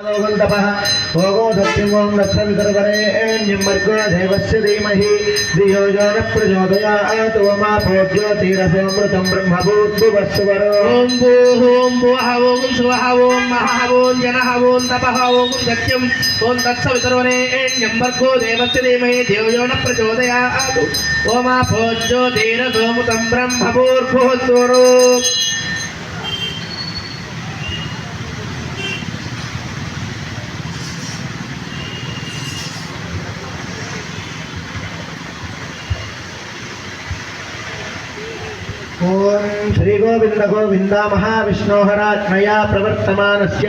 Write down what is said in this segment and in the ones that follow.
भोगो सत्यं ओं दक्षवितर्वरेण्यं मर्गो देवस्य धीमहि धियो यो न प्रचोदयात् ओमा भोज्योतिरसोऽमृतं ब्रह्मभूद्भुवस्सुवरो ओं भूः ओं स्वः ओं महः ओं जनः ओं तपः ओं सत्यं ओं दक्षवितर्वरेण्यं मर्गो देवस्य धीमहि धियो यो न प्रचोदयात् ओमा भोज्योतिरसोऽमृतं ब्रह्मभूद्भुवस्सुवरो ओम श्री गोविंद गोविंद महाविष्णोहरात्मया प्रवर्तमानस्य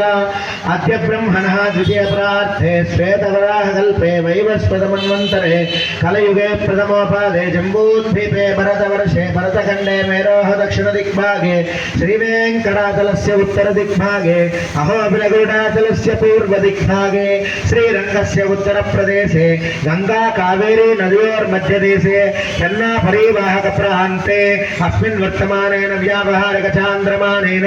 अद्य ब्रह्मणः द्वितीय प्रार्थे श्वेतवराहकल्पे वैवस्वतमन्वन्तरे कलयुगे प्रथमोपादे जम्बूद्वीपे भरतवर्षे भरतखण्डे मेरोः दक्षिणदिग्भागे श्रीवेङ्कटाचलस्य उत्तरदिग्भागे अहोबिलगुडाचलस्य पूर्वदिग्भागे श्रीरङ्गस्य उत्तरप्रदेशे गंगा कावेरी नद्योर्मध्यदेशे चन्नापरीवाहकप्रान्ते अस्मिन् वर्तमानेन व्यावहारिक चान्द्रमानेन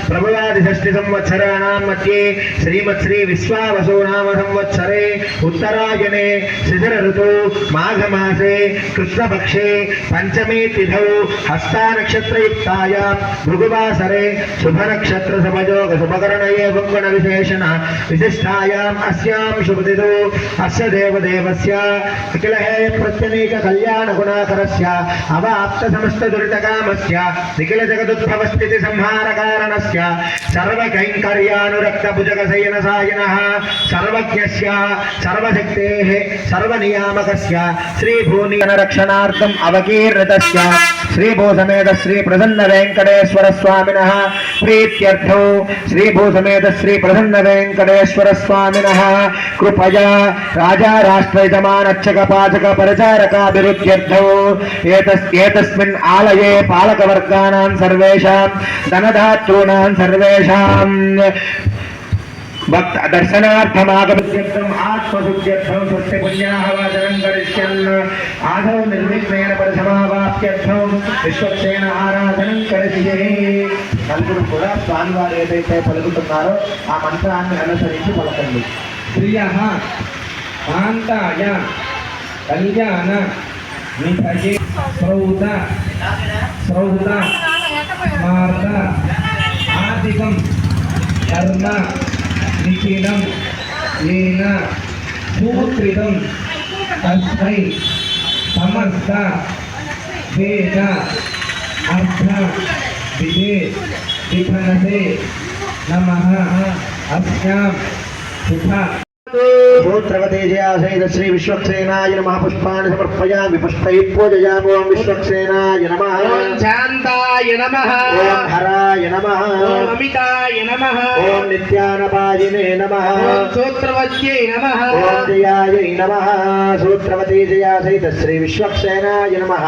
प्रभवादिषष्टि संवत्सराणां मध्ये श्रीमत्श्री विश्वावसु नाम संवत्सरे उत्तरायणे शिशिर ऋतु माघमासे कृष्णपक्षे पंचमी तिथौ हस्तानक्षत्रयुक्तायां भृगुवासरे शुभनक्षत्र शुभयोग शुभकरणये गुण विशेषण विशिष्टायाम् अस्यां शुभतिथौ अस्य देवदेवस्य अखिल हेय प्रत्यनीक कल्याण गुणाकरस्य अवाप्त समस्त दुरितकामस्य निखिल जगदुद्भवस्थिति संहार कारणस्य सर्वकैंकर्यानुरक्त भुजगशयन सायिनः सर्वज्ञस्य सर्वशक्तेः सर्वनियामकस्य श्रीभूनियन रक्षणार्थम् अवकीर्णितस्य श्रीभूसमेत श्री प्रसन्न वेंकटेश्वर स्वामिनः प्रीत्यर्थौ श्रीभूसमेत श्री प्रसन्न वेंकटेश्वर स्वामिनः कृपया राजा राष्ट्र यजमानच्छक पाचक परिचारकाभिवृद्ध्यर्थौ एतस्मिन् आलये पालकवर्गाणां सर्वेषां धनधातॄणां सर्वेषां भक्त दर्शनार्थमागमत्यर्थम् आत्मशुद्ध्यर्थं स्वस्य पुण्याः वाचनं करिष्यन् आदौ निर्विघ्नेन परिसमावाप्त्यर्थं విశ్వక్సేన ఆరాధనం కరిష్యే నలుగురు కూడా స్వామివారు ఏదైతే పలుకుతున్నారో ఆ మంత్రాన్ని అనుసరించి పలకండి. ప్రియః కాంతాయ కళ్యాణ నిధయే శ్రౌత మార్త ఆదికం ధర్మ నిఖిలం ఏన సూత్రితం తస్మై సమస్త వేద అర్థ విదే విఘ్నసే నమః అస్యాం శుభ गोत्रवतेजया सहित श्री विश्वक्सेनाय नमः पुष्पाणि समर्पयामि पुष्पैः पूजयामि ओम विश्वक्सेनाय नमः ओम शांताय नमः ओम हराय नमः ओम अमिताय नमः ओम नित्यानपायिने नमः ओम सूत्रवत्यै नमः ओम जयायै नमः सूत्रवतेजया सहित श्री विश्वक्सेनाय नमः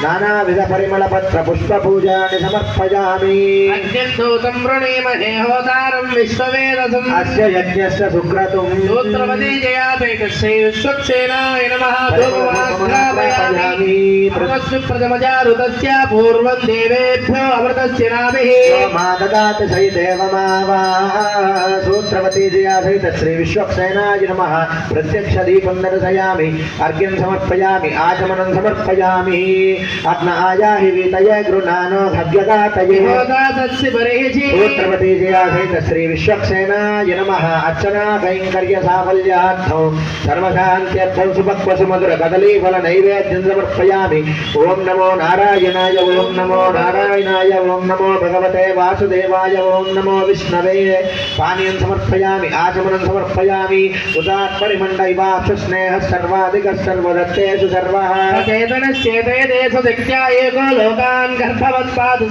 नानाविध परिमल पत्र पुष्प पूजानि समर्पयामि अग्निधूतं वृणीमहे होतारं विश्ववेदसम् अस्य यज्ञस्य सुक्रतुं सूत्रवतेजया सहित श्री विश्वक्सेनाय नमः धूपमाघ्रापयामि नमस्ते प्रथमजारुतस्य पूर्वं देवेभ्यो अमृतस्य नाभिः माददात सहितेवमावा सूत्रवतेजया सहित श्री विश्वक्सेनाय नमः प्रत्यक्ष दीपं दर्शयामि अर्घ्यं समर्पयामि आचमनं समर्पयामि अग्न आयाहि वीतये गृह्णानो भव्यगातये होदातस्य बरेहि सूत्रवतेजया सहित श्री विश्वक्सेनाय नमः अर्चना कैंकर्य साफल्यार्थं सर्वशान्त्यर्थं सुभक्व सुमधुर कदलीफल नैवेद्यं समर्पयामि ओम नमो नारायणाय ओम नमो नारायणाय ओम नमो भगवते वासुदेवाय ओम नमो विष्णवे पानीयं समर्पयामि आचमनं समर्पयामि उदात् परिमण्डैवाप्सु स्नेहः सर्वाधिकः सर्वदत्तेषु सर्वः चेतनश्चेतयते सुदित्या एको लोकान् गर्भवत्पादु